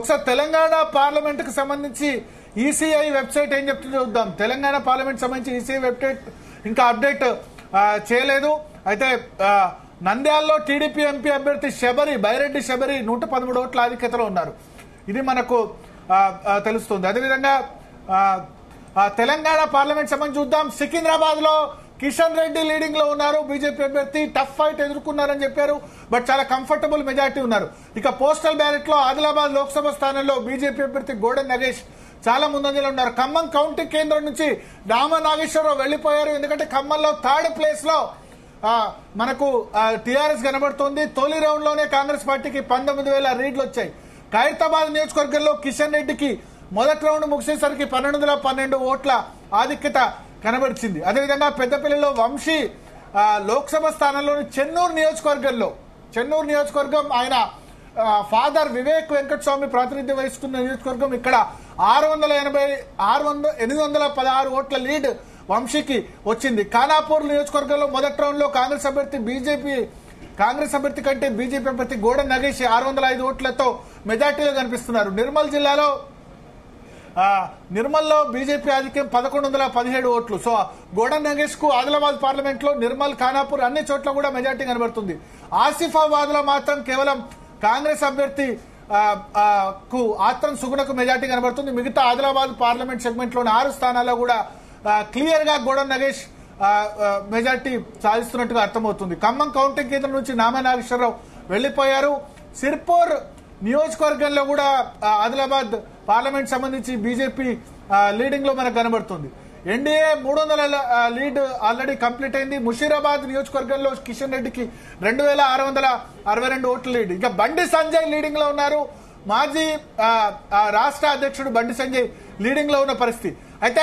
ఒకసారి తెలంగాణ పార్లమెంట్ కు సంబంధించి ఈసీఐ వెబ్సైట్ ఏం చెప్తుందో చూద్దాం. తెలంగాణ పార్లమెంట్ సంబంధించి ఈసీఐ వెబ్సైట్ ఇంకా అప్డేట్ చేయలేదు. అయితే నంద్యాలలో టీడీపీ ఎంపీ అభ్యర్థి బైరెడ్డి శబరి 113 ఓట్ల ఆధిక్యతలో ఉన్నారు. ఇది మనకు తెలుస్తుంది. అదేవిధంగా తెలంగాణ పార్లమెంట్ సంబంధించి చూద్దాం. సికింద్రాబాద్ లో కిషన్ రెడ్డి లీడింగ్ లో ఉన్నారు. బీజేపీ అభ్యర్థి టఫ్ ఫైట్ ఎదుర్కొన్నారని చెప్పారు, బట్ చాలా కంఫర్టబుల్ మెజార్టీ ఉన్నారు. ఇక పోస్టల్ బ్యాలెట్ లో ఆదిలాబాద్ లోక్సభ స్థానంలో బీజేపీ అభ్యర్థి గోడెన్ నగేష్ చాలా ముందంజలో ఉన్నారు. ఖమ్మం కౌంటీ కేంద్రం నుంచి రామ నాగేశ్వరరావు వెళ్లిపోయారు. ఎందుకంటే ఖమ్మంలో థర్డ్ ప్లేస్ లో మనకు టీఆర్ఎస్ కనబడుతోంది. తొలి రౌండ్ లోనే కాంగ్రెస్ పార్టీకి 19,000 లీడ్లు వచ్చాయి. ఖైరతాబాద్ నియోజకవర్గంలో కిషన్ రెడ్డికి మొదటి రౌండ్ ముగిసేసరికి 1212 ఓట్ల ఆధిక్యత కనబడిచింది. అదేవిధంగా పెద్దపల్లిలో వంశీ లోక్సభ స్థానంలోని చెన్నూరు నియోజకవర్గం ఆయన ఫాదర్ వివేక్ వెంకటస్వామి ప్రాతినిధ్యం వహిస్తున్న నియోజకవర్గం. ఇక్కడ 816 ఓట్ల లీడ్ వంశీకి వచ్చింది. ఖానాపూర్ నియోజకవర్గంలో మొదటి రౌండ్ లో కాంగ్రెస్ అభ్యర్థి కంటే బీజేపీ అభ్యర్థి గోడెన్ నగేష్ 605 ఓట్లతో మెజార్టీలో కనిపిస్తున్నారు. నిర్మల్లో బీజేపీ ఆధిక్యం 1117 ఓట్లు. సో గోడెన్ నగేష్ కు ఆదిలాబాద్ పార్లమెంట్ లో నిర్మల్, ఖానాపూర్ అన్ని చోట్ల కూడా మెజార్టీ కనబడుతుంది. ఆసిఫాబాద్ లో మాత్రం కేవలం కాంగ్రెస్ అభ్యర్థి కు ఆత్రం సుగుణకు మెజార్టీ కనబడుతుంది. మిగతా ఆదిలాబాద్ పార్లమెంట్ సెగ్మెంట్ లోని 6 స్థానాల్లో కూడా క్లియర్ గా గోడెన్ నగేష్ మెజార్టీ సాధిస్తున్నట్టుగా అర్థమవుతుంది. ఖమ్మం కౌంటింగ్ కేంద్రం నుంచి నామా నాగేశ్వరరావు వెళ్లిపోయారు. సిర్పూర్ నియోజకవర్గంలో కూడా ఆదిలాబాద్ పార్లమెంట్ సంబంధించి బీజేపీ లీడింగ్ లో మనకు కనబడుతుంది. ఎన్డీఏ 300 లీడ్ ఆల్రెడీ కంప్లీట్ అయింది. ముషీరాబాద్ నియోజకవర్గంలో కిషన్ రెడ్డికి 2662 ఓట్ల లీడ్. ఇక బండి సంజయ్ లీడింగ్ లో ఉన్నారు. మాజీ రాష్ట్ర అధ్యక్షుడు బండి సంజయ్ లీడింగ్ లో ఉన్న పరిస్థితి. అయితే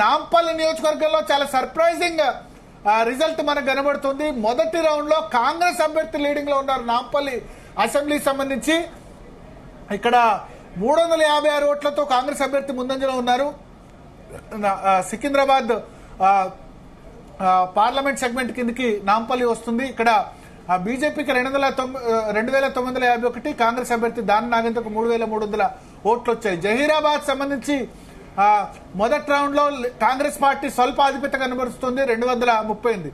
నాంపల్లి నియోజకవర్గంలో చాలా సర్ప్రైజింగ్ రిజల్ట్ మనకు కనబడుతుంది. మొదటి రౌండ్ లో కాంగ్రెస్ అభ్యర్థి లీడింగ్ లో ఉన్నారు. నాంపల్లి అసెంబ్లీకి సంబంధించి ఇక్కడ 356 ఓట్లతో కాంగ్రెస్ అభ్యర్థి ముందంజలో ఉన్నారు. సికింద్రాబాద్ పార్లమెంట్ సెగ్మెంట్ కిందకి నాంపల్లి వస్తుంది. ఇక్కడ బీజేపీకి 2951, కాంగ్రెస్ అభ్యర్థి దాని నాగేంద్రకు 3300 ఓట్లు వచ్చాయి. జహీరాబాద్ సంబంధించి మొదటి రౌండ్ లో కాంగ్రెస్ పార్టీ స్వల్ప ఆధిపత్య కనబరుస్తుంది, 238.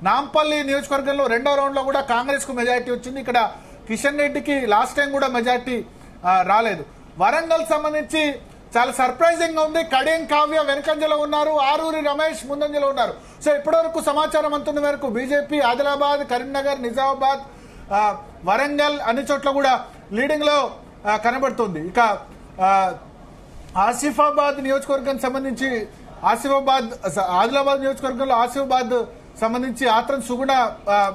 నాంపల్లి నియోజకవర్గంలో రెండో రౌండ్ లో కూడా కాంగ్రెస్ కు మెజార్టీ వచ్చింది. ఇక్కడ కిషన్ రెడ్డికి లాస్ట్ టైం కూడా మెజార్టీ రాలేదు. వరంగల్ సంబంధించి చాలా సర్ప్రైజింగ్ గా ఉంది. కడియం కావ్య వెనకంజలో ఉన్నారు, ఆరూరి రమేష్ ముందంజలో ఉన్నారు. సో ఇప్పటివరకు సమాచారం అందుతున్న మేరకు బీజేపీ ఆదిలాబాద్, కరీంనగర్, నిజామాబాద్, వరంగల్ అన్ని చోట్ల కూడా లీడింగ్ లో కనబడుతుంది. ఇక ఆసిఫాబాద్ నియోజకవర్గం సంబంధించి ఆదిలాబాద్ నియోజకవర్గంలో ఆసిఫాబాద్ సంబంధించి ఆత్రం సుగుణ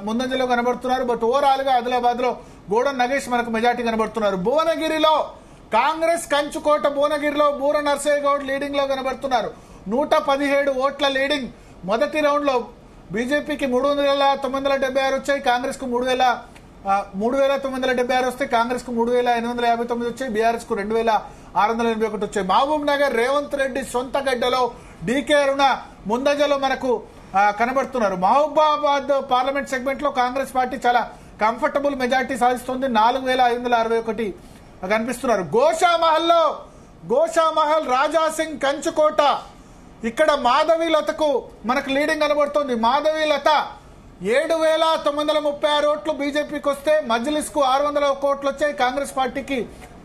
ముందంజలో కనబడుతున్నారు. బట్ ఓవరాల్ గా ఆదిలాబాద్ లో గోడెన్ నగేష్ మనకు మెజార్టీ కనబడుతున్నారు. భువనగిరిలో కాంగ్రెస్ కంచుకోట భువనగిరిలో బూర నర్సయ్య గౌడ్ లీడింగ్ లో కనబడుతున్నారు. 117 ఓట్ల లీడింగ్. మొదటి రౌండ్ లో బీజేపీకి 3976 వచ్చాయి, కాంగ్రెస్ కు 3976 వస్తే కాంగ్రెస్ కు 3859 వచ్చాయి, బీఆర్ఎస్ కు 2681 వచ్చాయి. మహబూబ్ నగర్ రేవంత్ రెడ్డి సొంత గడ్డలో డీకే అరుణ ముందంజలో మనకు కనబడుతున్నారు. మహబూబాబాద్ పార్లమెంట్ సెగ్మెంట్ లో కాంగ్రెస్ పార్టీ చాలా కంఫర్టబుల్ మెజార్టీ సాధిస్తుంది, 4561 కనిపిస్తున్నారు. గోషామహల్ రాజాసింగ్ కంచుకోట ఇక్కడ మాధవీలతకు మనకు లీడింగ్ కనబడుతుంది. మాధవీలత 7936 ఓట్లు బీజేపీకి వస్తే మజ్లిస్ కు 601 ఓట్లు వచ్చాయి, కాంగ్రెస్ పార్టీకి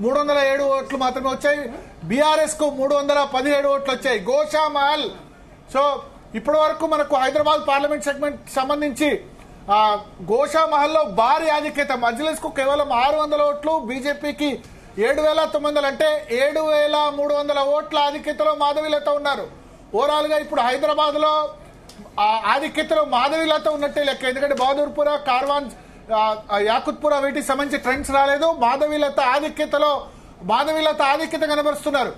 307 ఓట్లు మాత్రమే వచ్చాయి, బీఆర్ఎస్ కు 317 ఓట్లు వచ్చాయి. గోషామహల్. సో ఇప్పటి వరకు మనకు హైదరాబాద్ పార్లమెంట్ సెగ్మెంట్ సంబంధించి గోషామహల్లో భారీ ఆధిక్యత. మజ్లిస్ కు కేవలం 600 ఓట్లు, బీజేపీకి 7900 అంటే 7300 ఓట్ల ఆధిక్యతలో మాధవీలత ఉన్నారు. ఓవరాల్ గా ఇప్పుడు హైదరాబాద్ లో ఆధిక్యతలో మాధవీలత ఉన్నట్టే లెక్క. ఎందుకంటే బహదూర్పుర, కార్వాన్, యాకుత్పుర వీటికి సంబంధించి ట్రెండ్స్ రాలేదు. మాధవీలత ఆధిక్యత కనబరుస్తున్నారు.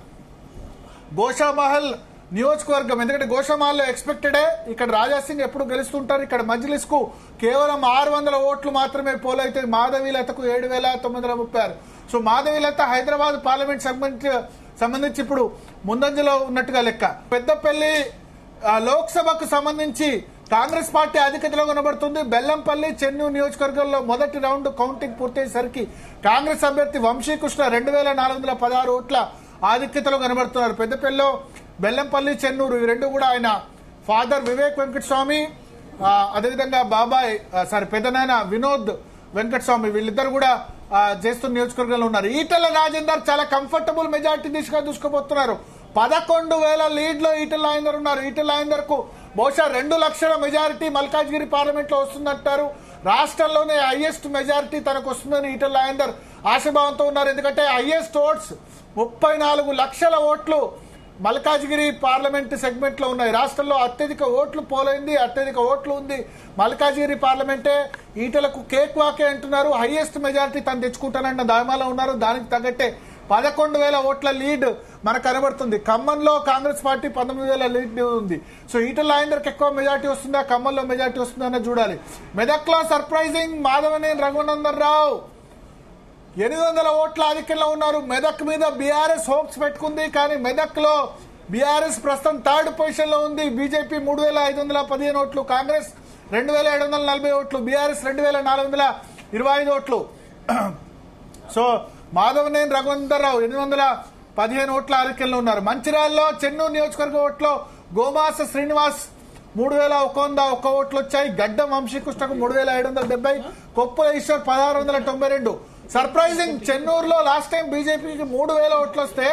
గోషామహల్ నియోజకవర్గం ఎందుకంటే గోషామహల్లో ఎక్స్పెక్టెడే. ఇక్కడ రాజాసింగ్ ఎప్పుడు గెలుస్తుంటారు. ఇక్కడ మజ్లిస్ కు కేవలం 600 ఓట్లు మాత్రమే పోలైతే మాధవీలతకు 7936. సో మాధవీలత హైదరాబాద్ పార్లమెంట్ సంబంధించి ఇప్పుడు ముందంజలో ఉన్నట్టుగా లెక్క. పెద్దపల్లి లోక్సభకు సంబంధించి కాంగ్రెస్ పార్టీ అధికతలో కనబడుతుంది. బెల్లంపల్లి చెన్నూరు నియోజకవర్గంలో మొదటి రౌండ్ కౌంటింగ్ పూర్తయ్యేసరికి కాంగ్రెస్ అభ్యర్థి వంశీకృష్ణ 2416 ఓట్ల ఆధిక్యతలో కనబడుతున్నారు. పెద్దపల్లిలో బెల్లంపల్లి చెన్నూరు ఈ రెండు కూడా ఆయన ఫాదర్ వివేక్ వెంకటస్వామి, అదేవిధంగా పెద్దనాయన వినోద్ వెంకటస్వామి వీళ్ళిద్దరు కూడా చేస్తున్న నియోజకవర్గంలో ఉన్నారు. ఈటెల రాజేందర్ చాలా కంఫర్టబుల్ మెజార్టీ దిశగా దూసుకుపోతున్నారు. 11,000 లీడ్ లో ఈటెల రాజేందర్ ఉన్నారు. ఈటెల రాజేందర్ కు బహుశా 2 లక్షల మెజారిటీ మల్కాజ్గిరి పార్లమెంట్ లో వస్తుందంటారు. రాష్ట్రంలోనే హైయెస్ట్ మెజారిటీ తనకు వస్తుందని ఈటెల రాజేందర్ ఆశాభావంతో ఉన్నారు. ఎందుకంటే హైయెస్ట్ ఓట్స్ 34 లక్షల ఓట్లు మల్కాజ్గిరి పార్లమెంట్ సెగ్మెంట్ లో ఉన్నాయి. రాష్ట్రంలో అత్యధిక ఓట్లు పోలైంది, అత్యధిక ఓట్లు ఉంది మల్కాజ్గిరి పార్లమెంటే. ఈటలకు కేక్ వాకే అంటున్నారు. హైయెస్ట్ మెజారిటీ తను తెచ్చుకుంటానన్న దామాలో ఉన్నారు. దానికి తగ్గట్టే 11,000 ఓట్ల లీడ్ మనకు కనబడుతుంది. ఖమ్మంలో కాంగ్రెస్ పార్టీ 19,000 లీడ్ ఉంది. సో ఈటల రాజేందర్కి ఎక్కువ మెజార్టీ వస్తుందా, ఖమ్మంలో మెజార్టీ వస్తుందా అన్న చూడాలి. మెదక్లో సర్ప్రైజింగ్ మాధవనేని రఘునందన్ రావు 800 ఓట్ల ఆధిక్యంలో ఉన్నారు. మెదక్ మీద బీఆర్ఎస్ హోప్స్ పెట్టుకుంది, కానీ మెదక్ లో బీఆర్ఎస్ ప్రస్తుతం 3rd పొజిషన్ లో ఉంది. బీజేపీ 3,515 ఓట్లు, కాంగ్రెస్ 2,740 ఓట్లు, బీఆర్ఎస్ 2,425 ఓట్లు. సో మాధవనేని రఘునందన్ రావు 815 ఓట్ల ఆధిక్యంలో ఉన్నారు. మంచిర్యాలలో చెన్నూరు నియోజకవర్గ ఓట్లో గోమాస శ్రీనివాస్ 3,101 ఓట్లు వచ్చాయి. గడ్డం వంశీకృష్ణకు 3,770, కొప్పుల ఈశ్వర్ 1,692. సర్ప్రైజింగ్, చెన్నూరులో లాస్ట్ టైం బీజేపీకి 3,000 ఓట్లు వస్తే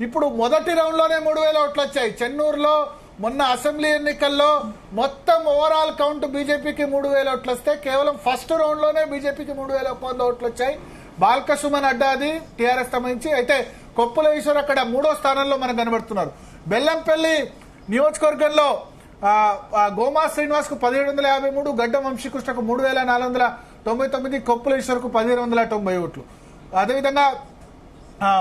ఇప్పుడు మొదటి రౌండ్ లోనే 3,000 ఓట్లు వచ్చాయి. చెన్నూరులో మొన్న అసెంబ్లీ ఎన్నికల్లో మొత్తం ఓవరాల్ కౌంట్ బీజేపీకి 3,000 ఓట్లు వస్తే కేవలం ఫస్ట్ రౌండ్ లోనే బీజేపీకి 3,100 ఓట్లు వచ్చాయి. బాల్క సుమన్ అడ్డాది టీఆర్ఎస్ సంబంధించి. అయితే కొప్పుల ఈశ్వర్ అక్కడ 3వ స్థానంలో మనకు కనబడుతున్నారు. బెల్లంపల్లి నియోజకవర్గంలో గోమా శ్రీనివాస్ కు 1,753, గడ్డం వంశీకృష్ణకు 3,499, కొప్పుల ఈశ్వర్ కు 1,190 ఓట్లు. అదేవిధంగా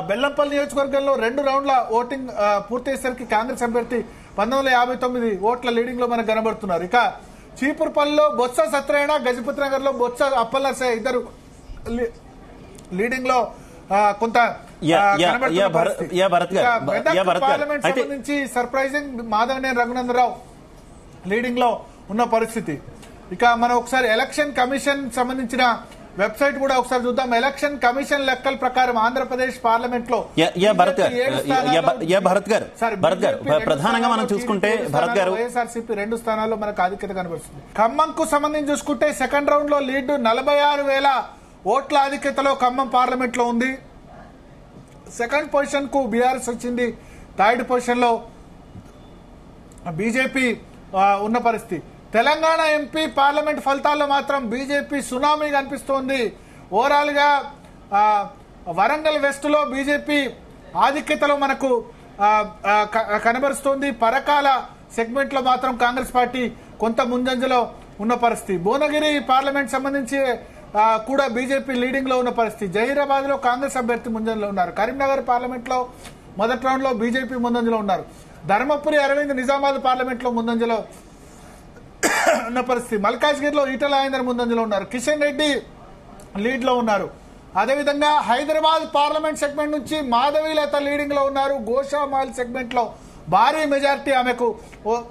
బెల్లంపల్లి నియోజకవర్గంలో 2 రౌండ్ల ఓటింగ్ పూర్తయ్యేసరికి కాంగ్రెస్ అభ్యర్థి 1959 ఓట్ల లీడింగ్ లో మనకు కనబడుతున్నారు. ఇక చీపురుపల్లిలో బొత్స సత్యనారాయణ, గజపతి నగర్ లో బొత్స అప్పలనరసయ్య ఇద్దరు లీడింగ్ లో కొంత పార్లమెంట్ సంబంధించి సర్ప్రైజింగ్ మాధవనేని రఘునందన్ రావు లీడింగ్ లో ఉన్న పరిస్థితి. ఇక మనం ఒకసారి ఎలక్షన్ కమిషన్ సంబంధించిన వెబ్సైట్ కూడా ఒకసారి చూద్దాం. ఎలక్షన్ కమిషన్ లెక్కల ప్రకారం ఆంధ్రప్రదేశ్ పార్లమెంట్ లో ప్రధానంగా మనం చూసుకుంటే వైఎస్ఆర్సీపీ 2 స్థానాల్లో మనకు ఆధిక్యత కనబడుతుంది. ఖమ్మంకు సంబంధించి చూసుకుంటే సెకండ్ రౌండ్ లో లీడ్ 46,000 ఓట్ల ఆధిక్యతలో ఖమ్మం పార్లమెంట్ లో ఉంది. సెకండ్ పొజిషన్ కు బీఆర్ఎస్ వచ్చింది. 3rd పొజిషన్ లో బీజేపీ ఉన్న పరిస్థితి. తెలంగాణ ఎంపీ పార్లమెంట్ ఫలితాల్లో మాత్రం బీజేపీ సునామీ కనిపిస్తోంది. ఓవరాల్ గా వరంగల్ వెస్ట్ లో బీజేపీ ఆధిక్యతలో మనకు కనబరుస్తోంది. పరకాల సెగ్మెంట్ లో మాత్రం కాంగ్రెస్ పార్టీ కొంత ముందంజలో ఉన్న పరిస్థితి. భువనగిరి పార్లమెంట్ సంబంధించి కూడా బీజేపీ లీడింగ్ లో ఉన్న పరిస్థితి. జహీరాబాద్ లో కాంగ్రెస్ అభ్యర్థి ముందంజలో ఉన్నారు. కరీంనగర్ పార్లమెంట్ లో మొదటి రౌండ్ లో బీజేపీ ముందంజలో ఉన్నారు. ధర్మపురి అరవింద్ నిజామాబాద్ పార్లమెంట్ లో ముందంజలో ఉన్న పరిస్థితి. మల్కాజ్గిరిలో ఈటల రాజేందర్ ముందంజలో ఉన్నారు. కిషన్ రెడ్డి లీడ్ లో ఉన్నారు. అదేవిధంగా హైదరాబాద్ పార్లమెంట్ సెగ్మెంట్ నుంచి మాధవీలత లీడింగ్ లో ఉన్నారు. గోషామాల్ సెగ్మెంట్ లో భారీ మెజార్టీ ఆమెకు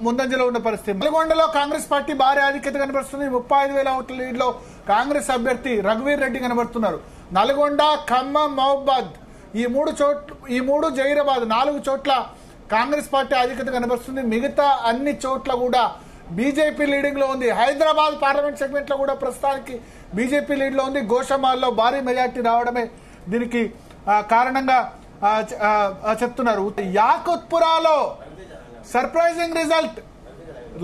ముందంజలో ఉన్న పరిస్థితి. నల్గొండలో కాంగ్రెస్ పార్టీ భారీ ఆధిక్యత కనబడుతుంది. 35,000 ఓట్ల లీడ్ లో కాంగ్రెస్ అభ్యర్థి రఘువీర్ రెడ్డి కనబడుతున్నారు. నల్గొండ, ఖమ్మం, మహబూబాద్ ఈ మూడు జహీరాబాద్ 4 చోట్ల కాంగ్రెస్ పార్టీ ఆధిక్యత కనబడుతుంది. మిగతా అన్ని చోట్ల కూడా బీజేపీ లీడింగ్ లో ఉంది. హైదరాబాద్ పార్లమెంట్ సెగ్మెంట్ లో కూడా ప్రస్తుతానికి బీజేపీ లీడ్ లో ఉంది. గోషమాల్లో భారీ మెజార్టీ రావడమే దీనికి కారణంగా చెప్తున్నారు. యాకుత్పురాలో సర్ప్రైజింగ్ రిజల్ట్.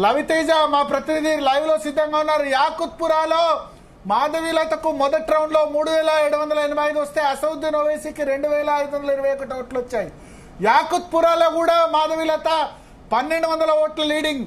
లవితేజ మా ప్రతినిధి లైవ్ లో సిద్ధంగా ఉన్నారు. యాకుత్పురాలో మాధవీలతకు మొదటి రౌండ్ లో 3,785 వస్తే అసౌద్దీన్ ఓవైసీకి 2,521 ఓట్లు వచ్చాయి. యాకుత్పురాలో కూడా మాధవీలత 1,200 ఓట్ల లీడింగ్.